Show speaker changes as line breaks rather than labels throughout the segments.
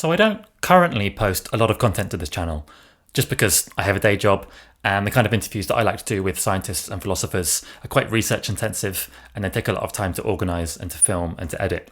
So I don't currently post a lot of content to this channel, just because I have a day job and the kind of interviews that I like to do with scientists and philosophers are quite research intensive and they take a lot of time to organise and to film and to edit.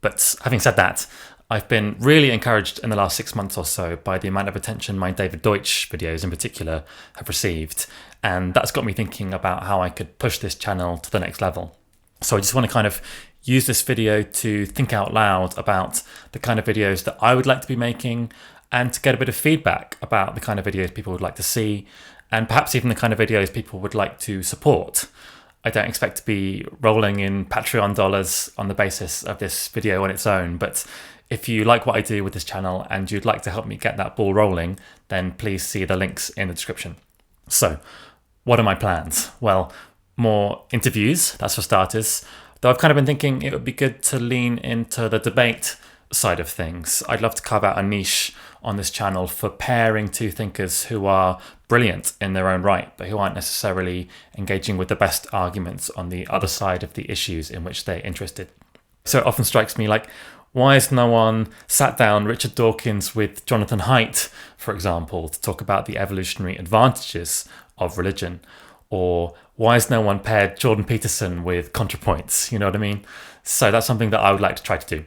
But having said that, I've been really encouraged in the last 6 months or so by the amount of attention my David Deutsch videos in particular have received. And that's got me thinking about how I could push this channel to the next level. So I just want to kind of use this video to think out loud about the kind of videos that I would like to be making and to get a bit of feedback about the kind of videos people would like to see and perhaps even the kind of videos people would like to support. I don't expect to be rolling in Patreon dollars on the basis of this video on its own, but if you like what I do with this channel and you'd like to help me get that ball rolling, then please see the links in the description. So, what are my plans? Well, more interviews, that's for starters. Though I've kind of been thinking it would be good to lean into the debate side of things. I'd love to carve out a niche on this channel for pairing two thinkers who are brilliant in their own right, but who aren't necessarily engaging with the best arguments on the other side of the issues in which they're interested. So it often strikes me like, why has no one sat down Richard Dawkins with Jonathan Haidt, for example, to talk about the evolutionary advantages of religion? Or why has no one paired Jordan Peterson with ContraPoints? You know what I mean? So that's something that I would like to try to do.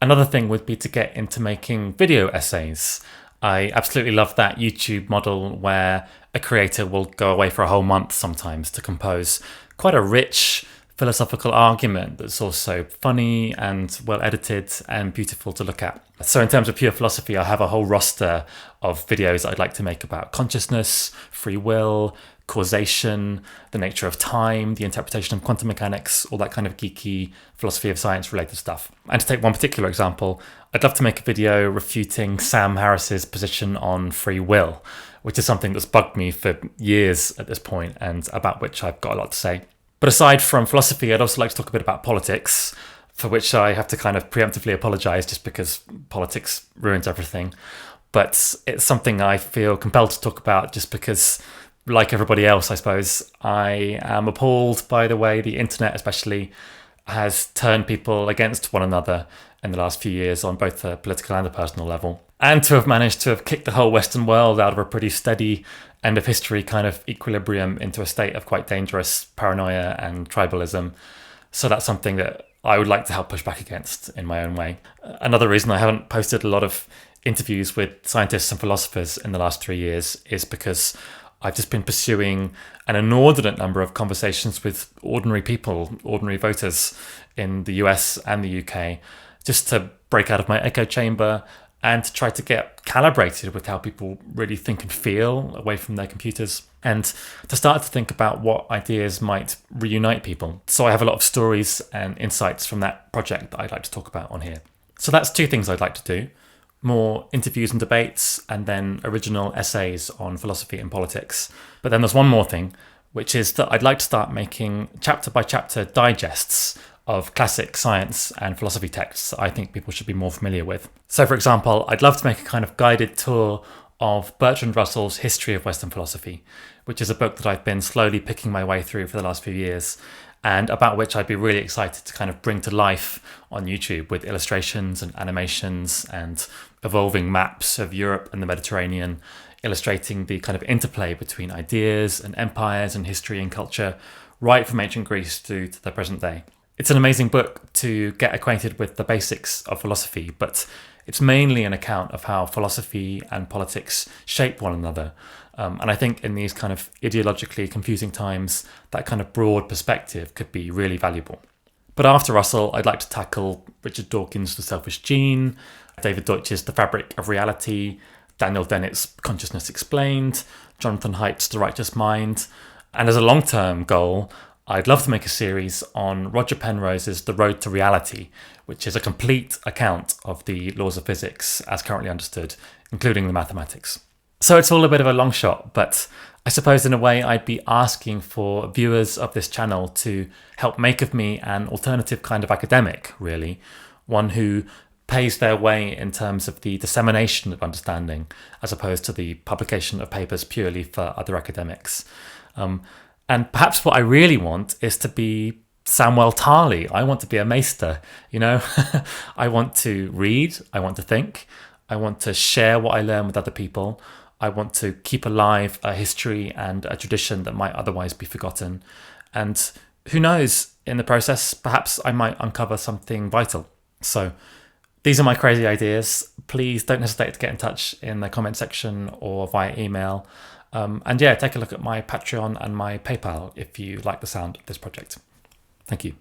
Another thing would be to get into making video essays. I absolutely love that YouTube model where a creator will go away for a whole month sometimes to compose quite a rich philosophical argument that's also funny and well edited and beautiful to look at. So in terms of pure philosophy, I have a whole roster of videos I'd like to make about consciousness, free will, causation, the nature of time, the interpretation of quantum mechanics, all that kind of geeky philosophy of science related stuff. And to take one particular example, I'd love to make a video refuting Sam Harris's position on free will, which is something that's bugged me for years at this point and about which I've got a lot to say. But aside from philosophy, I'd also like to talk a bit about politics, for which I have to kind of preemptively apologise just because politics ruins everything. But it's something I feel compelled to talk about just because, like everybody else, I suppose, I am appalled by the way the internet especially has turned people against one another in the last few years on both a political and a personal level. And to have managed to have kicked the whole Western world out of a pretty steady end of history kind of equilibrium into a state of quite dangerous paranoia and tribalism. So that's something that I would like to help push back against in my own way. Another reason I haven't posted a lot of interviews with scientists and philosophers in the last 3 years is because I've just been pursuing an inordinate number of conversations with ordinary people, ordinary voters in the US and the UK, just to break out of my echo chamber and to try to get calibrated with how people really think and feel away from their computers, and to start to think about what ideas might reunite people. So I have a lot of stories and insights from that project that I'd like to talk about on here. So that's two things I'd like to do: more interviews and debates, and then original essays on philosophy and politics. But then there's one more thing, which is that I'd like to start making chapter by chapter digests of classic science and philosophy texts I think people should be more familiar with. So for example, I'd love to make a kind of guided tour of Bertrand Russell's History of Western Philosophy, which is a book that I've been slowly picking my way through for the last few years, and about which I'd be really excited to kind of bring to life on YouTube with illustrations and animations and evolving maps of Europe and the Mediterranean, illustrating the kind of interplay between ideas and empires and history and culture, right from ancient Greece through to the present day. It's an amazing book to get acquainted with the basics of philosophy, but it's mainly an account of how philosophy and politics shape one another. And I think in these kind of ideologically confusing times, that kind of broad perspective could be really valuable. But after Russell, I'd like to tackle Richard Dawkins' The Selfish Gene, David Deutsch's The Fabric of Reality, Daniel Dennett's Consciousness Explained, Jonathan Haidt's The Righteous Mind. And as a long-term goal, I'd love to make a series on Roger Penrose's The Road to Reality, which is a complete account of the laws of physics as currently understood, including the mathematics. So it's all a bit of a long shot, but I suppose in a way I'd be asking for viewers of this channel to help make of me an alternative kind of academic, really, one who pays their way in terms of the dissemination of understanding, as opposed to the publication of papers purely for other academics. And perhaps what I really want is to be Samuel Tarly. I want to be a maester, you know? I want to read, I want to think, I want to share what I learn with other people. I want to keep alive a history and a tradition that might otherwise be forgotten. And who knows, in the process, perhaps I might uncover something vital. So these are my crazy ideas. Please don't hesitate to get in touch in the comment section or via email. And yeah, take a look at my Patreon and my PayPal if you like the sound of this project. Thank you.